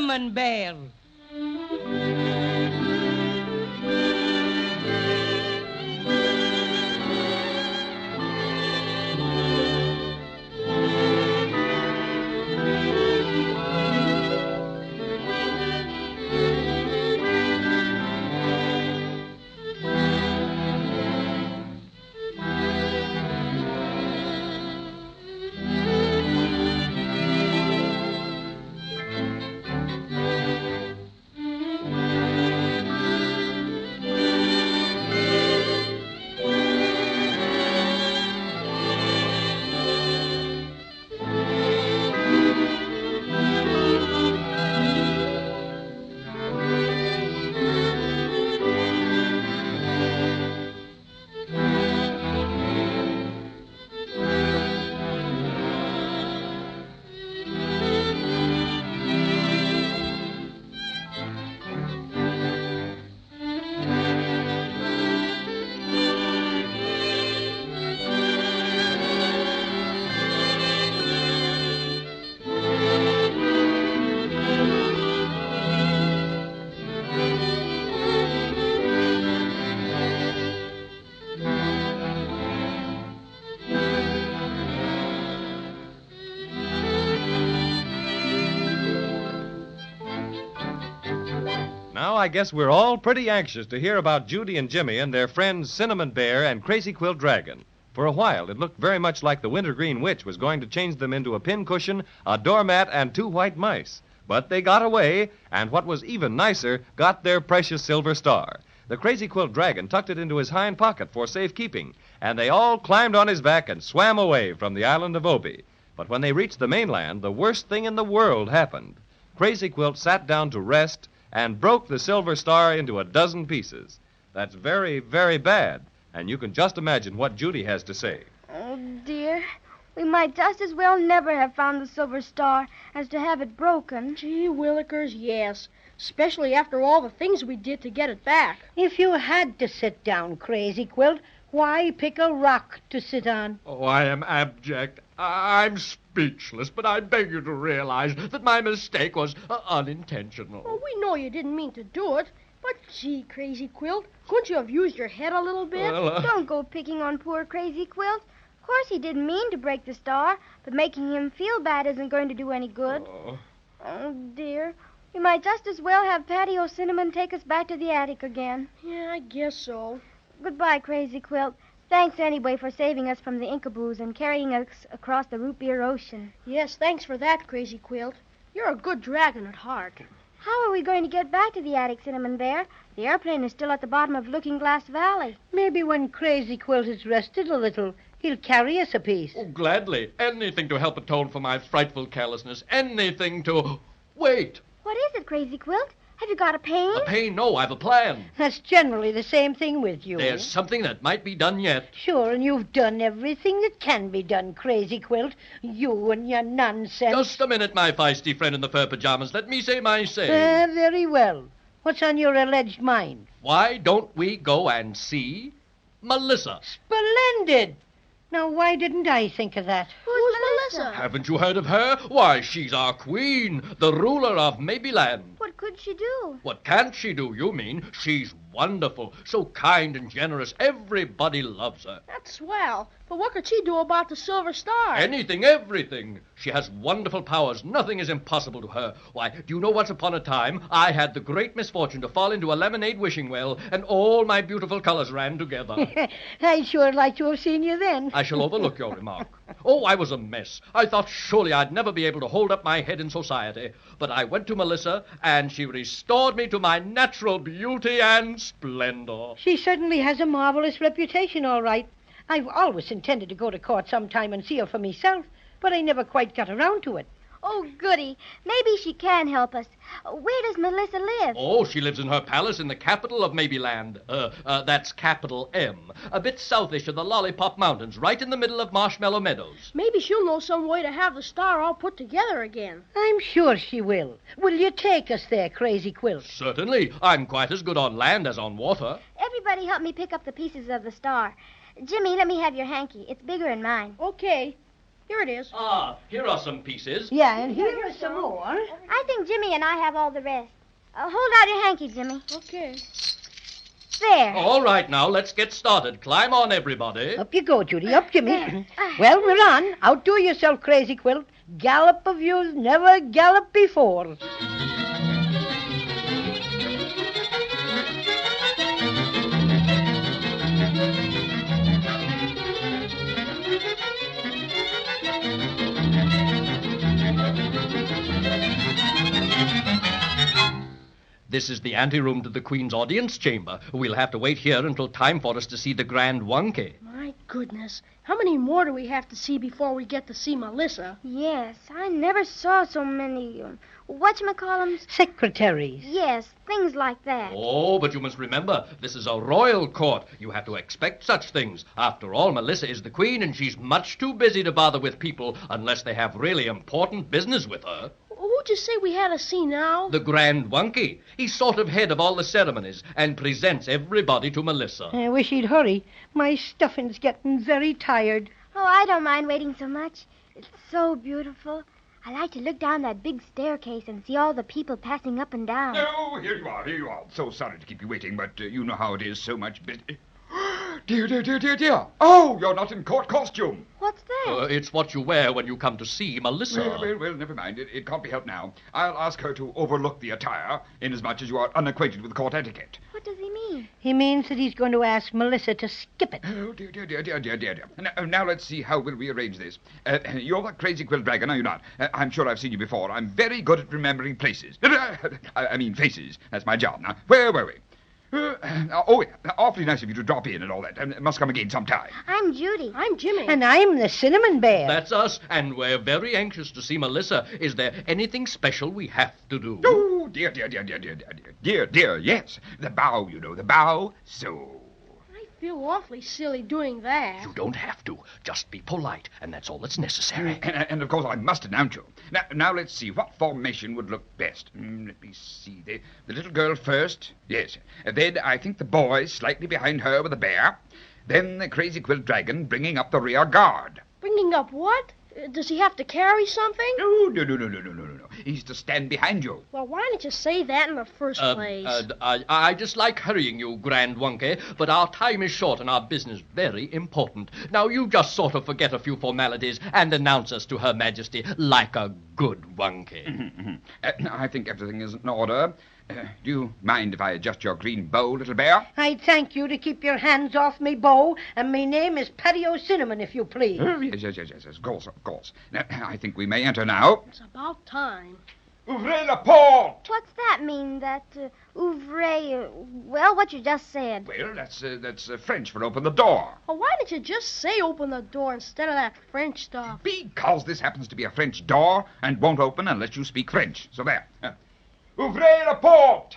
Cinnamon Bear. Now, I guess we're all pretty anxious to hear about Judy and Jimmy and their friends Cinnamon Bear and Crazy-Quilt Dragon. For a while, it looked very much like the Wintergreen Witch was going to change them into a pincushion, a doormat, and 2 white mice. But they got away, and what was even nicer, got their precious silver star. The Crazy-Quilt Dragon tucked it into his hind pocket for safekeeping, and they all climbed on his back and swam away from the island of Obi. But when they reached the mainland, the worst thing in the world happened. Crazy-Quilt sat down to rest and broke the silver star into a dozen pieces. That's very, very bad, and you can just imagine what Judy has to say. Oh, dear. We might just as well never have found the silver star as to have it broken. Gee willikers, yes. Especially after all the things we did to get it back. If you had to sit down, Crazy-Quilt, why pick a rock to sit on? Oh, I am abject. I'm speechless, but I beg you to realize that my mistake was unintentional. Well, we know you didn't mean to do it, but gee, Crazy-Quilt, couldn't you have used your head a little bit? Well, Don't go picking on poor Crazy-Quilt. Of course he didn't mean to break the star, but making him feel bad isn't going to do any good. Oh, dear. We might just as well have Patio Cinnamon take us back to the attic again. Yeah, I guess so. Goodbye, Crazy-Quilt. Thanks anyway for saving us from the Inkaboos and carrying us across the root beer ocean. Yes, thanks for that, Crazy-Quilt. You're a good dragon at heart. How are we going to get back to the attic, Cinnamon Bear? The airplane is still at the bottom of Looking Glass Valley. Maybe when Crazy-Quilt has rested a little, he'll carry us a piece. Oh, gladly. Anything to help atone for my frightful carelessness. Anything to... Wait! What is it, Crazy-Quilt? Have you got a pain? A pain? No, I've a plan. That's generally the same thing with you. There's something that might be done yet. Sure, and you've done everything that can be done, Crazy-Quilt. You and your nonsense. Just a minute, my feisty friend in the fur pajamas. Let me say my say. Very well. What's on your alleged mind? Why don't we go and see Melissa? Splendid! Now, why didn't I think of that? Who's Melissa? Haven't you heard of her? Why, she's our queen, the ruler of Maybeland. What could she do? What can't she do, you mean? She's wonderful, so kind and generous. Everybody loves her. That's swell. But what could she do about the silver star? Anything, everything. She has wonderful powers. Nothing is impossible to her. Why, do you know once upon a time I had the great misfortune to fall into a lemonade wishing well, and all my beautiful colors ran together. I'd sure like to have seen you then. I shall overlook your remark. Oh, I was a mess. I thought surely I'd never be able to hold up my head in society. But I went to Melissa, and she restored me to my natural beauty and splendor. She certainly has a marvelous reputation, all right. I've always intended to go to court sometime and see her for myself, but I never quite got around to it. Oh, goody. Maybe she can help us. Where does Melissa live? Oh, she lives in her palace in the capital of Maybeland. That's capital M. A bit southish of the Lollipop Mountains, right in the middle of Marshmallow Meadows. Maybe she'll know some way to have the star all put together again. I'm sure she will. Will you take us there, Crazy-Quilt? Certainly. I'm quite as good on land as on water. Everybody help me pick up the pieces of the star. Jimmy, let me have your hanky. It's bigger than mine. Okay. Here it is. Ah, here are some pieces. Yeah, and here are some more. I think Jimmy and I have all the rest. Hold out your hanky, Jimmy. Okay. There. All right, now, let's get started. Climb on, everybody. Up you go, Judy. Up, Jimmy. Well, we're on. Outdo yourself, Crazy-Quilt. Gallop of you's never galloped before. This is the anteroom to the Queen's audience chamber. We'll have to wait here until time for us to see the Grand Wonky. My goodness. How many more do we have to see before we get to see Melissa? Yes, I never saw so many, whatchamacallums? Secretaries. Yes, things like that. Oh, but you must remember, this is a royal court. You have to expect such things. After all, Melissa is the Queen, and she's much too busy to bother with people unless they have really important business with her. Who'd you say we had to see now? The Grand Wonky. He's sort of head of all the ceremonies and presents everybody to Melissa. I wish he'd hurry. My stuffing's getting very tired. Oh, I don't mind waiting so much. It's so beautiful. I like to look down that big staircase and see all the people passing up and down. Oh, here you are. So sorry to keep you waiting, but you know how it is, so much busy. Dear. Oh, you're not in court costume. What's that? It's what you wear when you come to see Melissa. Well, never mind. It can't be helped now. I'll ask her to overlook the attire, inasmuch as you are unacquainted with court etiquette. What does he mean? He means that he's going to ask Melissa to skip it. Oh, dear. Now let's see how will we arrange this. You're the Crazy-Quilt dragon, are you not? I'm sure I've seen you before. I'm very good at remembering places. I mean faces. That's my job. Now, where were we? Awfully nice of you to drop in and all that. Must come again sometime. I'm Judy. I'm Jimmy. And I'm the cinnamon bear. That's us, and we're very anxious to see Melissa. Is there anything special we have to do? Oh, dear, yes. The bow, the bow. So. I feel awfully silly doing that. You don't have to. Just be polite, and that's all that's necessary. And of course, I must announce you. Now let's see. What formation would look best? Let me see. The little girl first. Yes. Then I think the boy slightly behind her with the bear. Then the Crazy-Quilt dragon bringing up the rear guard. Bringing up what? Does he have to carry something? No. He's to stand behind you. Well, why didn't you say that in the first place? I dislike hurrying you, Grand Wonky, but our time is short and our business very important. Now, you just sort of forget a few formalities and announce us to Her Majesty like a good Wonky. I think everything is in order. Do you mind if I adjust your green bow, little bear? I'd thank you to keep your hands off me bow, and my name is Patio Cinnamon, if you please. Yes, of course. Now, I think we may enter now. It's about time. Ouvrez la porte! What's that mean, that ouvre, what you just said? Well, that's French for open the door. Well, why didn't you just say open the door instead of that French stuff? Because this happens to be a French door and won't open unless you speak French. So there. Ouvrez la porte!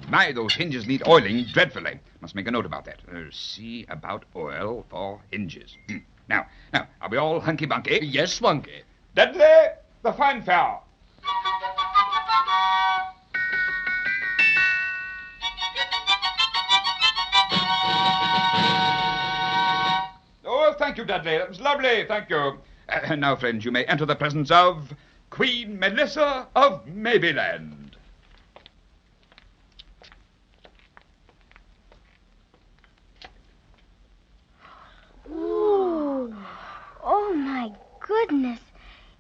My, those hinges need oiling dreadfully. Must make a note about that. See about oil for hinges. Now, are we all hunky-bunky? Yes, Wonky. Tetley, the fanfare. Oh, thank you, Tetley. That was lovely. Thank you. Now, friends, you may enter the presence of Queen Melissa of Maybeland. Ooh. Oh, my goodness.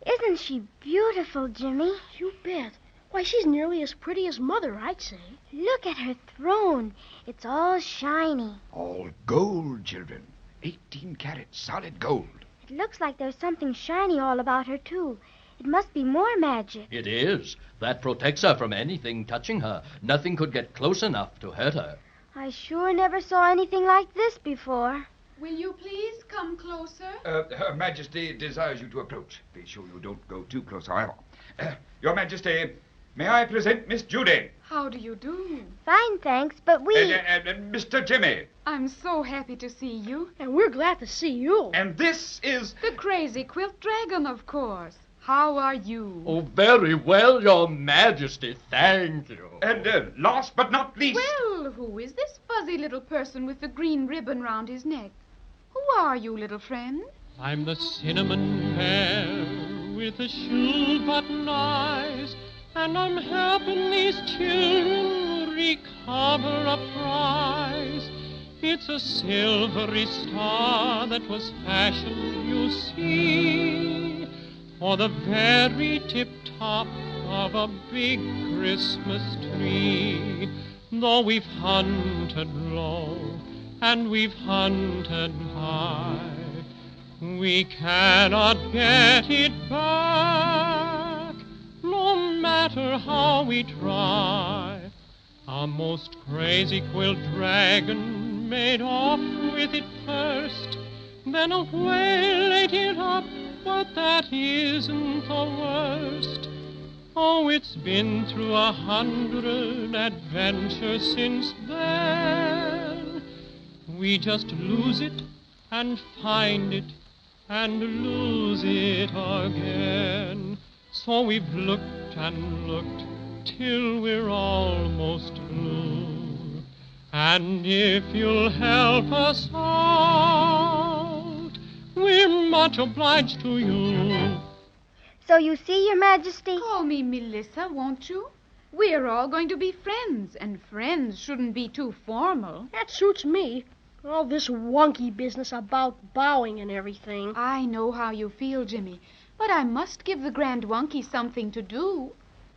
Isn't she beautiful, Jimmy? You bet. Why, she's nearly as pretty as Mother, I'd say. Look at her throne. It's all shiny. All gold, children. 18 carats, solid gold. It looks like there's something shiny all about her, too. It must be more magic. It is. That protects her from anything touching her. Nothing could get close enough to hurt her. I sure never saw anything like this before. Will you please come closer? Her Majesty desires you to approach. Be sure you don't go too close, however. Your Majesty, may I present Miss Judy? How do you do? Fine, thanks, but we... Mr. Jimmy. I'm so happy to see you. And we're glad to see you. And this is... The Crazy-Quilt dragon, of course. How are you? Oh, very well, Your Majesty. Thank you. And last but not least... Well, who is this fuzzy little person with the green ribbon round his neck? Who are you, little friend? I'm the cinnamon bear with the shoe-button eyes, and I'm helping these children recover a prize. It's a silvery star that was fashioned, you see, for the very tip-top of a big Christmas tree. Though we've hunted low and we've hunted high, we cannot get it back, no matter how we try. A most crazy-quilt dragon made off with it first, then a whale ate it up, but that isn't the worst. Oh, it's been through 100 adventures since then. We just lose it and find it and lose it again. So we've looked and looked till we're almost blue. And if you'll help us out, we're much obliged to you. So you see, Your Majesty? Call me Melissa, won't you? We're all going to be friends, and friends shouldn't be too formal. That suits me. All this wonky business about bowing and everything. I know how you feel, Jimmy, but I must give the Grand Wonky something to do.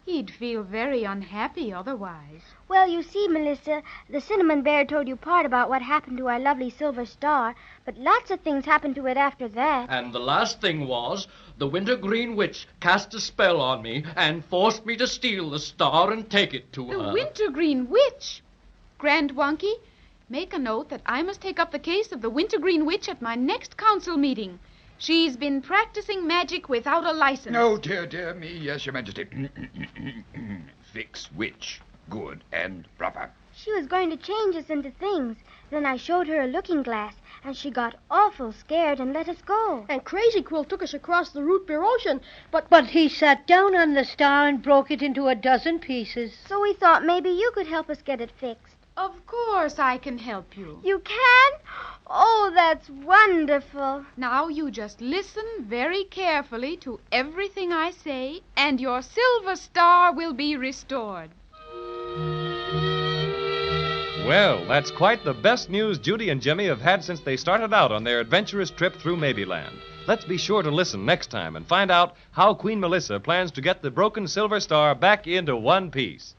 He'd feel very unhappy otherwise. Well, you see, Melissa, the Cinnamon Bear told you part about what happened to our lovely silver star, but lots of things happened to it after that. And the last thing was, the Wintergreen Witch cast a spell on me and forced me to steal the star and take it to her. The Wintergreen Witch? Grand Wonky, make a note that I must take up the case of the Wintergreen Witch at my next council meeting. She's been practicing magic without a license. Oh, dear me, yes, Your Majesty. Fix witch. Good and proper. She was going to change us into things. Then I showed her a looking glass, and she got awful scared and let us go. And Crazy-Quilt took us across the root beer ocean, but he sat down on the star and broke it into a dozen pieces. So we thought maybe you could help us get it fixed. Of course I can help you. You can? Oh, that's wonderful. Now you just listen very carefully to everything I say, and your silver star will be restored. Well, that's quite the best news Judy and Jimmy have had since they started out on their adventurous trip through Maybeland. Let's be sure to listen next time and find out how Queen Melissa plans to get the broken silver star back into one piece.